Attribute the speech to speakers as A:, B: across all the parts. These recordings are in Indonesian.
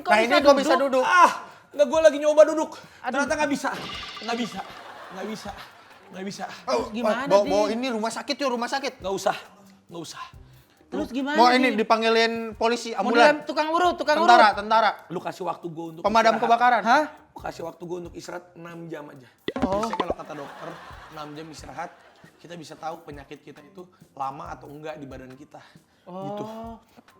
A: Nah ini kok bisa duduk?
B: Nggak, gue lagi nyoba duduk. Ternyata nggak bisa.
A: Oh,
C: Gimana,
A: Bo, ini rumah sakit yuk, rumah sakit.
B: Nggak usah.
C: Terus gimana?
A: Mau ini dipanggilin polisi,
C: Mau
A: ambulan.
C: tukang urut.
A: Tentara.
B: Lu kasih waktu gue untuk
A: Pemadam
B: istirahat.
A: kebakaran.
C: Hah?
B: Lu kasih waktu gue untuk istirahat 6 jam aja.
C: Oh.
B: Biasanya kalau kata dokter 6 jam istirahat, kita bisa tahu penyakit kita itu lama atau enggak di badan kita. Gitu.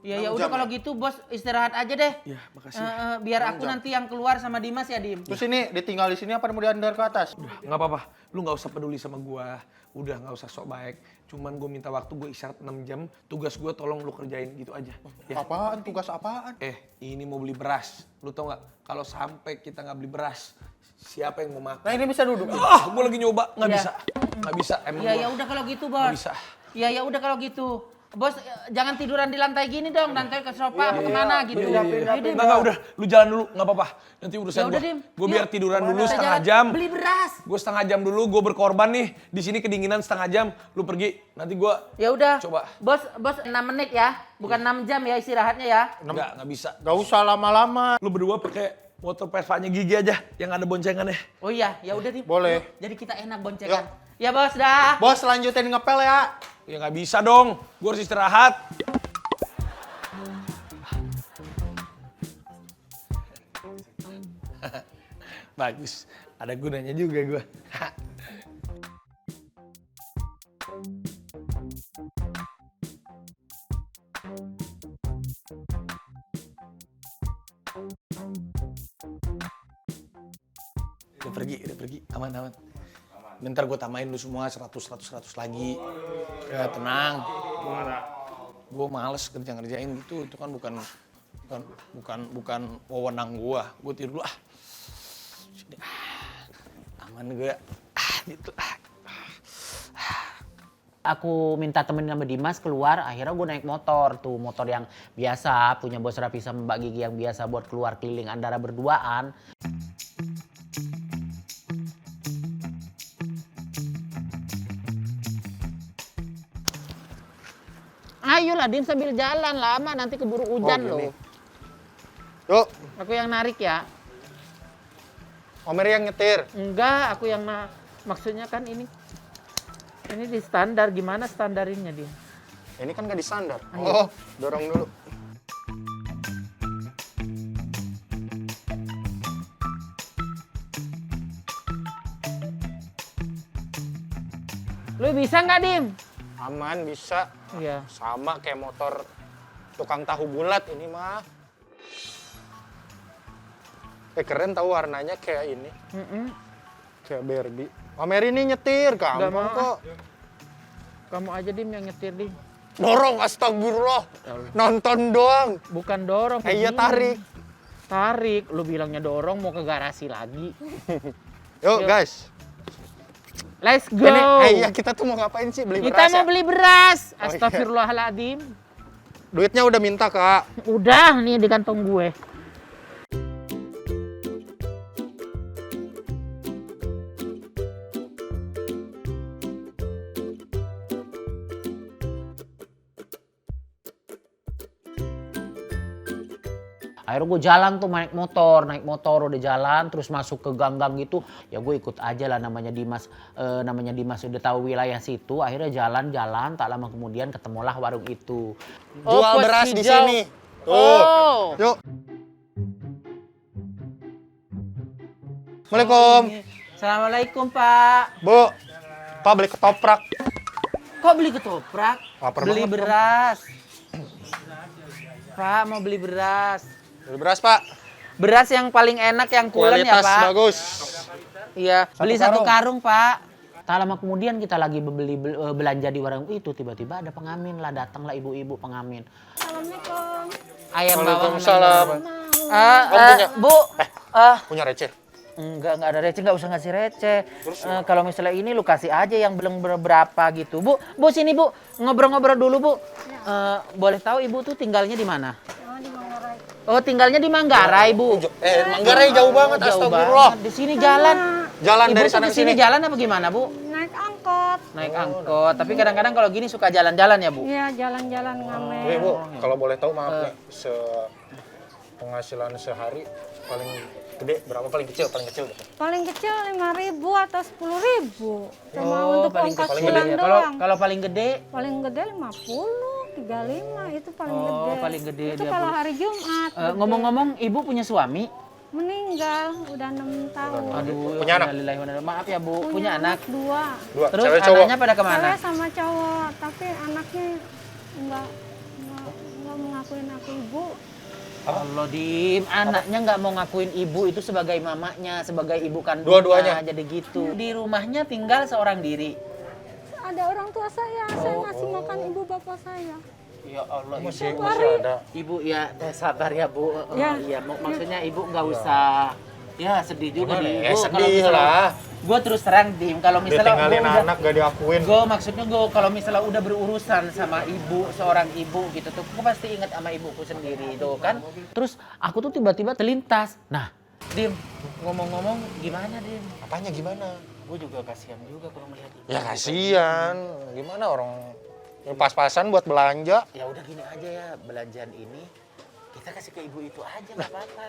C: Ya udah kalau gitu bos istirahat aja deh.
B: Ya, makasih.
C: Biar aku nanti yang keluar sama Dimas ya, Dim.
A: Terus ini ditinggal di sini apa mau diantar ke atas?
B: Nggak apa-apa, lu nggak usah peduli sama gua. Udah nggak usah sok baik. Cuman gue minta waktu, gue istirahat 6 jam. Tugas gue tolong lu kerjain gitu aja. Ya.
A: Apaan? Tugas apaan?
B: Ini mau beli beras. Lu tau nggak? Kalau sampai kita nggak beli beras, siapa yang mau makan?
A: Nah ini bisa duduk.
B: Gue lagi nyoba, nggak
C: Iya.
B: bisa. Nggak bisa, emang
C: Ya udah kalau gitu, Bos.
B: Nggak bisa.
C: Ya udah kalau gitu. Bos, jangan tiduran di lantai gini dong, lantai ke sofa apa kemana gitu.
A: Pindah.
B: Nggak, udah. Lu jalan dulu, nggak apa-apa. Nanti urusan
C: Ya udah,
B: gue.
C: Dim.
B: Gue biar
C: Yuk.
B: tiduran dulu
C: Kita
B: setengah
C: jalan.
B: jam.
C: Beli beras.
B: Gue setengah jam dulu, gue berkorban nih. Di sini kedinginan setengah jam. Lu pergi, nanti gue
C: Ya udah.
B: coba.
C: Bos 6 menit ya, bukan 6 jam ya istirahatnya ya.
B: Nggak bisa.
A: Gak usah lama-lama.
B: Lu berdua pakai motor Vespa-nya Gigi aja, yang ada boncengannya.
C: Oh iya, ya udah Dim.
A: Boleh.
C: Yuk, jadi kita enak boncengan. Ya Bos, dah.
A: Bos lanjutin ngepel ya.
B: Ya nggak bisa dong, gue harus istirahat. Bagus, ada gunanya juga gue. Udah pergi, aman. Bentar gue tamain lu semua 100 lagi. Ya tenang. Gue males ngerjain gitu, itu kan bukan wewenang gue. Gue tidur dulu Sini. Aman gue. Gitu.
C: Aku minta temenin sama Dimas keluar, akhirnya gue naik motor. Tuh motor yang biasa, punya Bos Rapi sama Mbak Gigi yang biasa buat keluar keliling Andara berduaan. Ayolah Dim sambil jalan, lama nanti keburu hujan
A: gini.
C: loh.
A: Yuk,
C: Aku yang narik ya.
A: Omer yang nyetir.
C: Enggak, aku yang maksudnya kan ini di standar, gimana standarinnya dia?
A: Ini kan gak di standar. Oh, dorong dulu.
C: Lu bisa nggak Dim?
A: Aman, bisa.
C: Iya.
A: Sama kayak motor tukang tahu bulat ini mah. Keren tahu warnanya kayak ini. Kayak Barbie. Omer ini nyetir,
C: Nggak
A: gampang
C: mau.
A: kok.
C: Kamu aja Dim yang nyetir Dim.
A: Dorong, astagfirullah. Nonton doang.
C: Bukan dorong.
A: Iya
C: begini.
A: tarik.
C: Tarik, lu bilangnya dorong mau ke garasi lagi.
A: Yuk guys.
C: Let's go.
A: Ini, iya kita tuh mau ngapain sih? Beli
C: Kita
A: beras
C: mau
A: ya?
C: beli beras.
A: Oh, iya.
C: Astagfirullahaladzim.
A: Duitnya udah minta, Kak.
C: Udah nih di kantong gue. Akhirnya gue jalan tuh naik motor udah jalan terus masuk ke gang-gang gitu. Ya gue ikut aja lah namanya Dimas udah tahu wilayah situ. Akhirnya jalan-jalan tak lama kemudian ketemulah warung itu.
A: Jual
C: pos
A: beras di
C: hijau.
A: sini. Tuh.
C: Oh.
A: Yuk. Assalamualaikum.
C: Assalamualaikum Pak.
A: Bu, Pak beli ketoprak.
C: Kok beli ketoprak?
A: Lapar
C: Beli
A: banget,
C: beras. Pak mau beli beras.
A: Beli beras, Pak.
C: Beras yang paling enak yang pulen ya
A: Kualitas
C: Pak.
A: bagus.
C: Iya, beli
A: Satu
C: satu karung Pak. Tak lama kemudian kita lagi belanja di warung itu, tiba-tiba ada pengamen lah, datanglah ibu-ibu pengamen.
D: Assalamualaikum.
C: Ayam bawang.
A: Waalaikumsalam.
C: Bu,
A: Punya receh?
C: enggak ada receh, enggak usah ngasih receh. Kalau misalnya ini lu kasih aja yang belum berapa gitu. Bu, sini Bu, ngobrol-ngobrol dulu Bu. Boleh tahu Ibu tuh tinggalnya di mana?
D: Oh, di Manggarai.
C: Oh, tinggalnya di Manggarai, Bu.
A: Manggarai jauh banget,
C: Jauh
A: astagfirullah.
C: banget. Di sini jalan.
A: Jalan
C: Ibu
A: dari
C: tuh
A: sana
C: di
A: ke
C: sini
A: sini.
C: jalan apa gimana, Bu?
D: Naik angkot.
C: Naik angkot. Tapi kadang-kadang kalau gini suka jalan-jalan ya, Bu?
D: Iya, jalan-jalan ngamen.
A: Bu, kalau boleh tahu maaf nih, penghasilan sehari paling gede berapa? Paling kecil gitu.
D: Paling kecil 5.000 atau 10.000. Cuma untuk
C: paling
D: ongkos
C: kecil
D: pulang
C: ya.
D: doang.
C: Kalau paling gede,
D: Paling gede 50, 35 itu paling gede.
C: paling gede
D: Itu
C: dia,
D: kalau
C: Bu.
D: hari Jumat. gede.
C: Ngomong-ngomong, ibu punya suami?
D: Meninggal udah 6 tahun.
C: Aduh,
A: Punya anak?
C: innalillahi wa inna ilaihi. Maaf ya Bu, punya anak.
D: 2.
A: Dua,
C: Terus
A: cewek cowok.
C: anaknya pada kemana?
D: Cewek sama cowok, tapi anaknya enggak mengakuin aku ibu.
C: Allah Dim, anaknya nggak mau ngakuin ibu itu sebagai mamanya, sebagai ibu kandungnya.
A: Dua-duanya?
C: Jadi gitu. Di rumahnya tinggal seorang diri.
D: Ada orang tua saya ngasih makan ibu bapak saya.
C: Ya Allah,
A: Masih
C: ibu.
A: ada.
C: Ibu ya sabar ya Bu.
D: Ya.
C: Iya, maksudnya ibu nggak usah. Ya sedih juga
A: Gimana
C: nih
A: ya?
C: ibu.
A: Sedih lah.
C: Gue terus terang Dim, kalau misalnya
A: Ditinggalin anak gak diakuin.
C: gue maksudnya gue kalau misalnya udah berurusan sama ibu, seorang ibu gitu tuh, gue pasti ingat sama ibuku sendiri itu kan. Terus aku tuh tiba-tiba terlintas. Nah, Dim, ngomong-ngomong gimana Dim?
A: Apanya gimana?
C: Gue juga kasihan juga kalau melihat ibu.
A: Ya kasihan. Gimana orang pas-pasan buat belanja?
C: Ya udah gini aja ya, belanjaan ini kita kasih ke ibu itu aja nggak apa-apa.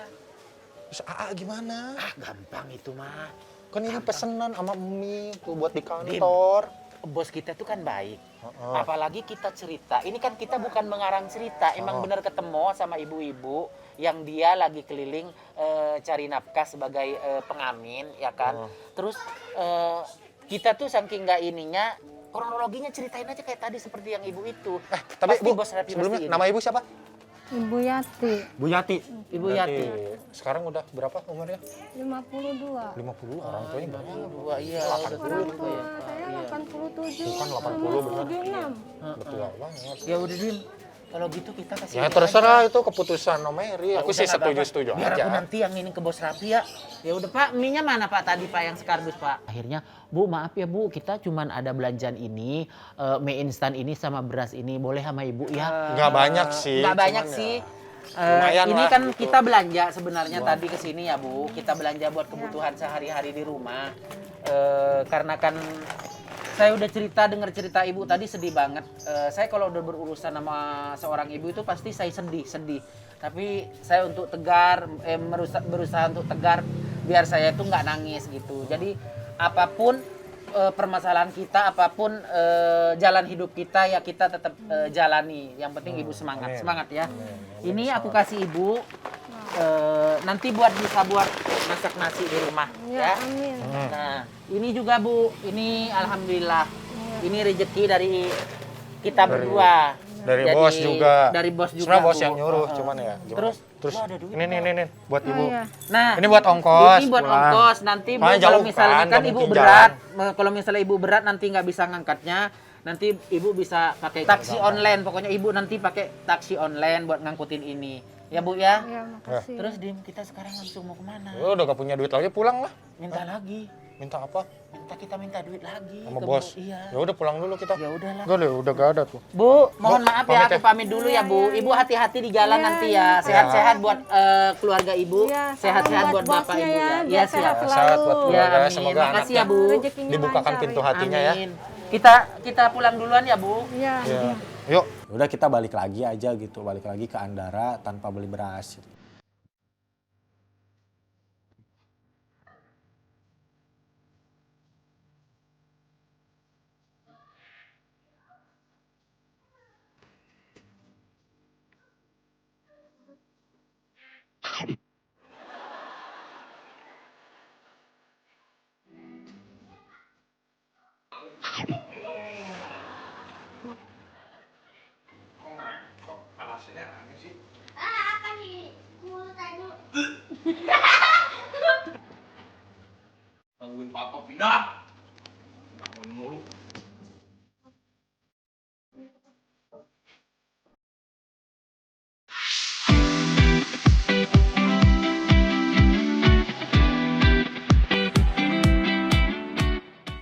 A: Terus AA gimana?
C: Ah gampang itu mah.
A: Kan ini pesenan sama Umi tuh buat di kantor.
C: Bos kita tuh kan baik. Apalagi kita cerita. Ini kan kita bukan mengarang cerita. Emang benar ketemu sama ibu-ibu yang dia lagi keliling cari nafkah sebagai pengamen, ya kan. Terus kita tuh saking nggak ininya, kronologinya ceritain aja kayak tadi seperti yang ibu itu.
A: Tapi
C: Pasti
A: Bu,
C: bos Rapi
A: sebelumnya
C: pasti ini.
A: nama ibu siapa?
D: Ibu Yati,
A: Bu Yati.
C: Ibu Yati.
A: Sekarang udah berapa umurnya?
D: 52.
A: 50 orang tuanya berapa?
C: Dua iya.
D: Orang tua saya 87.
A: Bukan 80 benar.
D: 76.
A: Betul banget.
C: Ya udah Dim, kalau gitu kita kasih.
A: Ya terserah itu keputusan Om Mary. Aku sih setuju-setuju
C: Biar aku
A: aja.
C: nanti yang ini ke bos Rapi ya. Ya udah Pak, mie-nya mana Pak tadi Pak yang sekardus Pak? Akhirnya, Bu maaf ya Bu, kita cuman ada belanjaan ini, mie instan ini sama beras ini, boleh sama Ibu ya?
A: Nggak banyak sih.
C: Nggak banyak
A: cuman
C: sih.
A: ya, lumayan
C: Ini
A: lah,
C: kan
A: gitu.
C: kita belanja sebenarnya tadi ke sini ya Bu. Kita belanja buat kebutuhan sehari-hari di rumah. Karena kan saya udah dengar cerita ibu tadi sedih banget. Saya kalau udah berurusan sama seorang ibu itu pasti saya sedih. Tapi saya untuk tegar, berusaha untuk tegar biar saya itu nggak nangis gitu. Jadi apapun permasalahan kita, apapun jalan hidup kita ya kita tetap jalani. Yang penting ibu semangat ya. Ini aku kasih ibu. Nanti bisa buat masak nasi di rumah ya.
D: Amin.
C: Nah, ini juga Bu, ini alhamdulillah. Ini rezeki dari kita berdua.
A: Dari
C: Jadi,
A: bos juga.
C: Dari bos juga.
A: Sebenarnya bos
C: Bu.
A: yang nyuruh, cuman ya. gimana?
C: Terus lo ada duit
A: ini buat ibu.
D: iya.
C: Nah,
A: Ini buat ongkos.
C: Ini buat
A: pulang.
C: ongkos. Nanti Bu,
A: Makanya
C: kalau
A: jauh
C: misalnya
A: kan,
C: kan
A: nggak
C: ibu
A: mungkin
C: berat, kalau misalnya ibu berat nanti nggak bisa ngangkatnya, nanti ibu bisa pakai taksi online. Pokoknya ibu nanti pakai taksi online buat ngangkutin ini. Ya Bu ya.
D: Ya, makasih.
C: Terus Dim, kita sekarang langsung mau kemana?
A: Ya udah gak punya duit lagi, pulang lah.
C: Minta lagi.
A: Minta apa?
C: Kita minta duit lagi
A: Sama
C: ke
A: bos.
C: Iya.
A: Ya udah pulang dulu kita.
C: Ya udahlah.
A: Enggak deh, udah gak ada tuh.
C: Bu, mohon
A: Bu,
C: maaf
A: pamit
C: ya,
A: ya.
C: aku pamit dulu ya Bu. Ibu hati-hati di jalan nanti ya. Sehat-sehat buat keluarga Ibu.
D: Iya,
C: Sehat-sehat
D: salam
C: buat
D: buat
C: Bapak
D: bosnya
C: Ibu
D: ya,
C: ya.
D: biar
C: Iya
D: sehat
C: siap.
D: selalu.
A: Sehat buat
C: Ya,
A: keluarga,
C: amin.
A: semoga
C: Makasih
A: anaknya
C: ya Bu.
D: Rezekinya
A: dibukakan
D: lancar,
A: pintu
D: ya.
A: hatinya ya.
C: Amin. Kita pulang duluan ya Bu.
D: Iya.
A: Ya. Yuk.
E: Udah kita balik lagi aja gitu, balik lagi ke Andara tanpa beli beras.